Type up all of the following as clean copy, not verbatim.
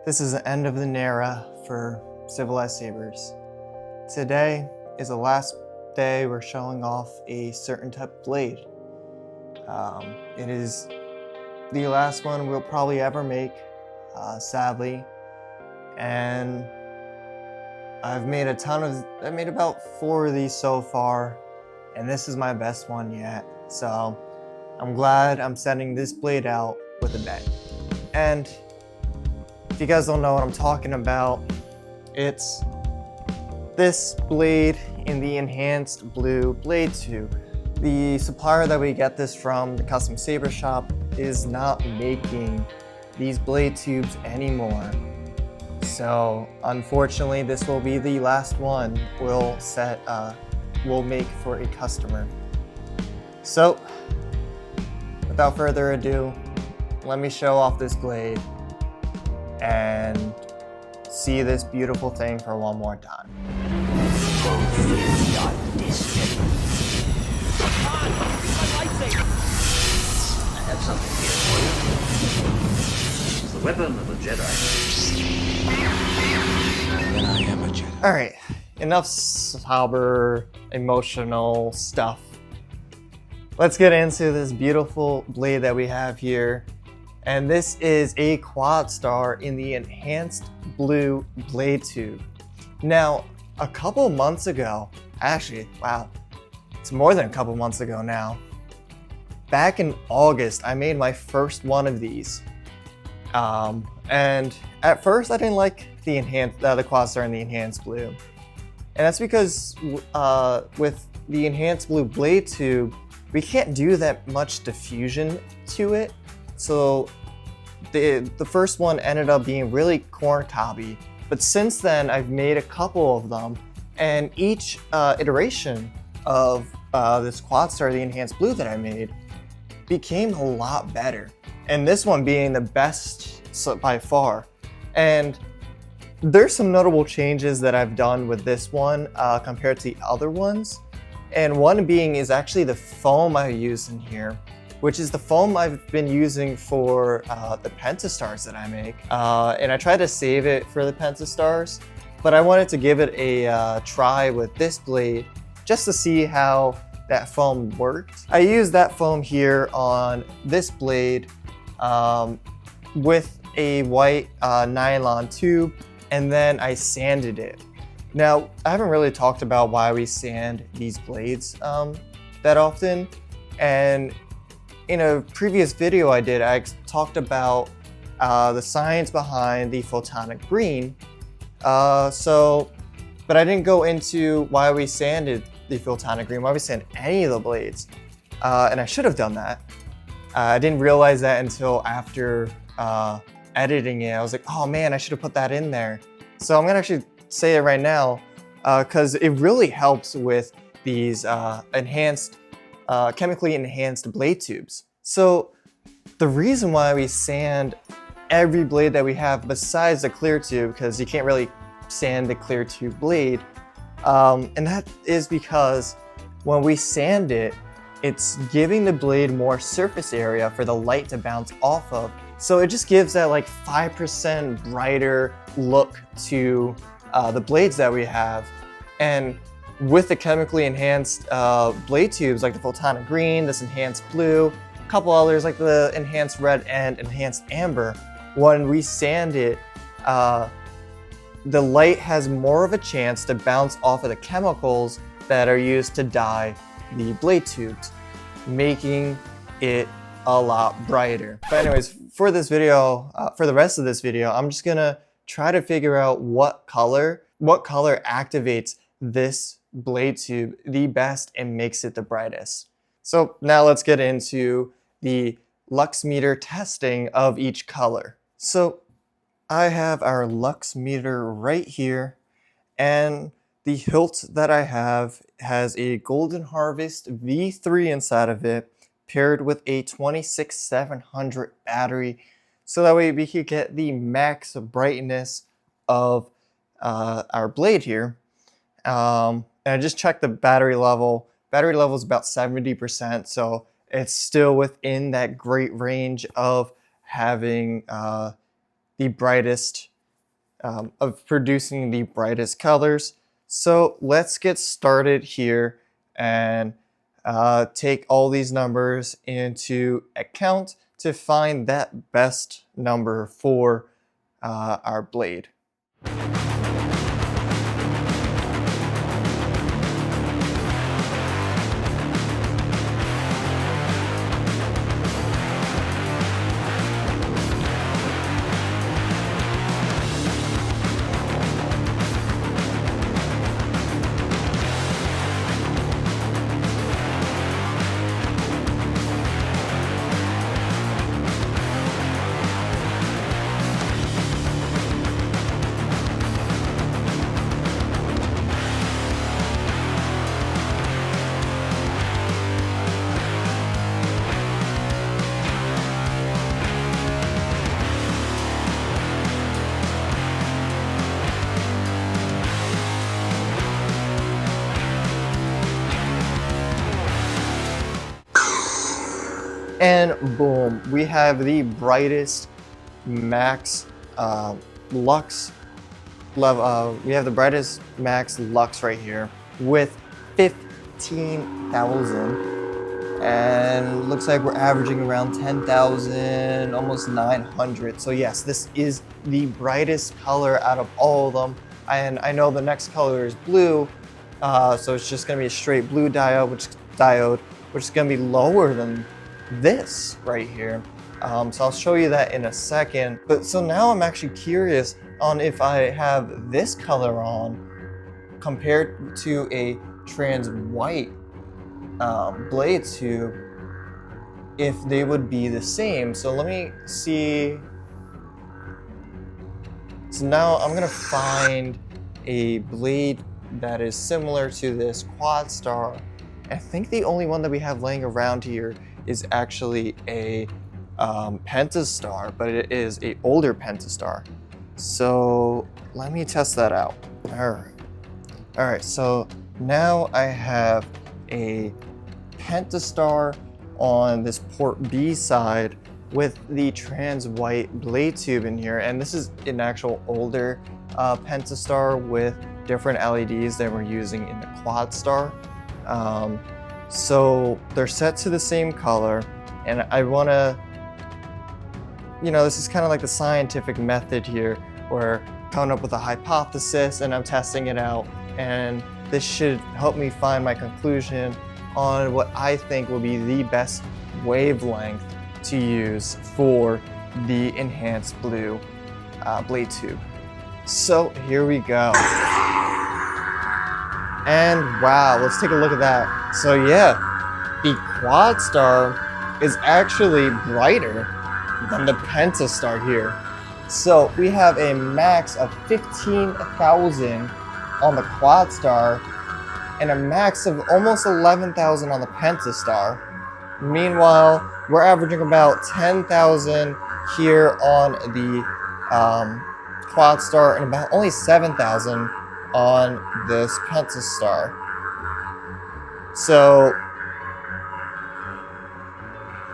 This is the end of an era for Civilized Sabers. Today is the last day we're showing off a certain type of blade. It is the last one we'll probably ever make, sadly. And I've made about 4 of these so far, and this is my best one yet. So I'm glad I'm sending this blade out with a bang. And if you guys don't know what I'm talking about, it's this blade in the enhanced blue blade tube. The supplier that we get this from, the custom saber shop, is not making these blade tubes anymore. So unfortunately, this will be the last one we'll make for a customer. So without further ado, let me show off this blade and see this beautiful thing for one more time. I have something here for you. It's the weapon of a Jedi. Then I am a Jedi. Alright, enough saber emotional stuff. Let's get into this beautiful blade that we have here. And this is a quad star in the enhanced blue blade tube. Now, a couple months ago, actually, wow, it's more than a couple months ago now. Back in August, I made my first one of these. And at first I didn't like the quad star in the enhanced blue. And that's because with the enhanced blue blade tube, we can't do that much diffusion to it. So the first one ended up being really corn cobby. But since then, I've made a couple of them, and each iteration of this quad star, the enhanced blue that I made, became a lot better. And this one being the best by far. And there's some notable changes that I've done with this one compared to the other ones. And one being is actually the foam I use in here, which is the foam I've been using for the Penta-Stars that I make. And I tried to save it for the Penta-Stars, but I wanted to give it a try with this blade just to see how that foam worked. I used that foam here on this blade with a white nylon tube, and then I sanded it. Now, I haven't really talked about why we sand these blades that often, and in a previous video I did, I talked about the science behind the photonic green, but I didn't go into why we sanded the photonic green, why we sand any of the blades, and I should have done that. I didn't realize that until after editing it. I was like, oh man, I should have put that in there. So I'm gonna actually say it right now, because it really helps with these chemically enhanced blade tubes. So the reason why we sand every blade that we have besides the clear tube, because you can't really sand the clear tube blade, and that is because when we sand it, it's giving the blade more surface area for the light to bounce off of. So it just gives that like 5% brighter look to the blades that we have. And with the chemically enhanced blade tubes like the photonic green, this enhanced blue, a couple others like the enhanced red and enhanced amber, when we sand it, the light has more of a chance to bounce off of the chemicals that are used to dye the blade tubes, making it a lot brighter. But anyways, for this video, for the rest of this video, I'm just gonna try to figure out what color activates this blade tube the best and makes it the brightest. So now let's get into the Lux Meter testing of each color. So I have our Lux Meter right here, and the hilt that I have has a Golden Harvest V3 inside of it, paired with a 26700 battery, so that way we could get the max brightness of our blade here. And I just checked the battery level. Battery level is about 70%, so it's still within that great range of having the brightest, of producing the brightest colors. So let's get started here and take all these numbers into account to find that best number for our blade. And boom, we have the brightest max Lux level. We have the brightest max Lux right here with 15,000, and looks like we're averaging around 10,000, almost 900. So yes, this is the brightest color out of all of them. And I know the next color is blue, so it's just going to be a straight blue diode, which is going to be lower than this right here. So I'll show you that in a second. But so now I'm actually curious on if I have this color on compared to a trans white blade tube, if they would be the same. So let me see. So now I'm gonna find a blade that is similar to this Quad Star. I think the only one that we have laying around here is actually a Penta-Star, but it is a older Penta-Star. So let me test that out. All right, so now I have a Penta-Star on this port B side with the trans white blade tube in here, and this is an actual older Penta-Star with different LEDs that we're using in the Quad Star. So they're set to the same color, and I want to, this is kind of like the scientific method here, where coming up with a hypothesis and I'm testing it out, and this should help me find my conclusion on what I think will be the best wavelength to use for the enhanced blue blade tube. So here we go. And wow, let's take a look at that. So yeah, the Quad Star is actually brighter than the Penta-Star here. So we have a max of 15,000 on the Quad Star and a max of almost 11,000 on the Penta-Star. Meanwhile, we're averaging about 10,000 here on the Quad Star and about only 7,000 on this Penta-Star. So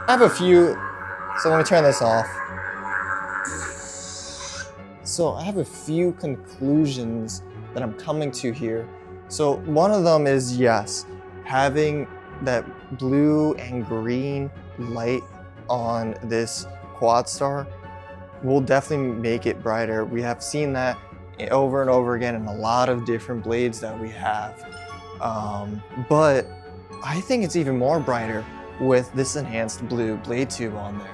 I have a few, so let me turn this off. So I have a few conclusions that I'm coming to here. So one of them is, yes, having that blue and green light on this Quad Star will definitely make it brighter. We have seen that over and over again in a lot of different blades that we have. But I think it's even more brighter with this enhanced blue blade tube on there.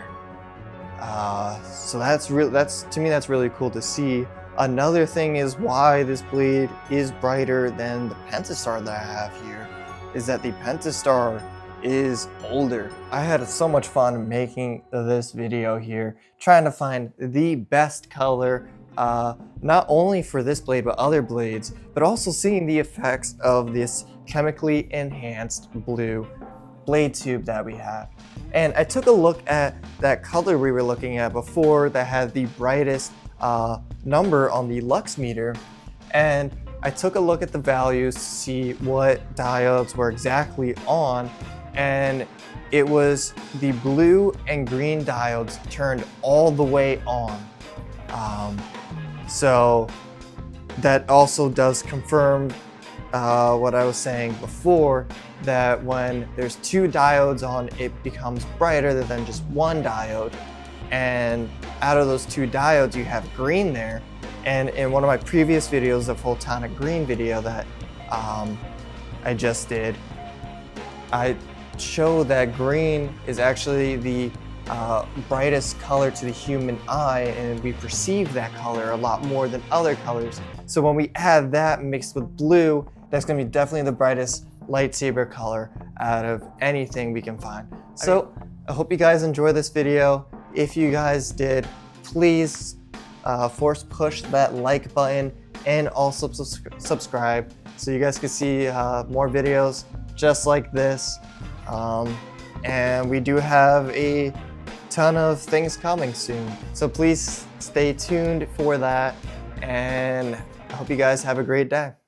So to me that's really cool to see. Another thing is why this blade is brighter than the Penta-Star that I have here is that the Penta-Star is older. I had so much fun making this video here, trying to find the best color, not only for this blade but other blades, but also seeing the effects of this chemically enhanced blue blade tube that we have. And I took a look at that color we were looking at before that had the brightest number on the Lux meter, and I took a look at the values to see what diodes were exactly on, and it was the blue and green diodes turned all the way on. So that also does confirm what I was saying before, that when there's two diodes on, it becomes brighter than just one diode. And out of those two diodes, you have green there. And in one of my previous videos, the photonic green video that I just did, I show that green is actually the brightest color to the human eye, and we perceive that color a lot more than other colors. So when we add that mixed with blue, that's going to be definitely the brightest lightsaber color out of anything we can find. So I hope you guys enjoy this video. If you guys did, please force push that like button and also subscribe so you guys can see more videos just like this. And we do have a ton of things coming soon, so please stay tuned for that, and I hope you guys have a great day.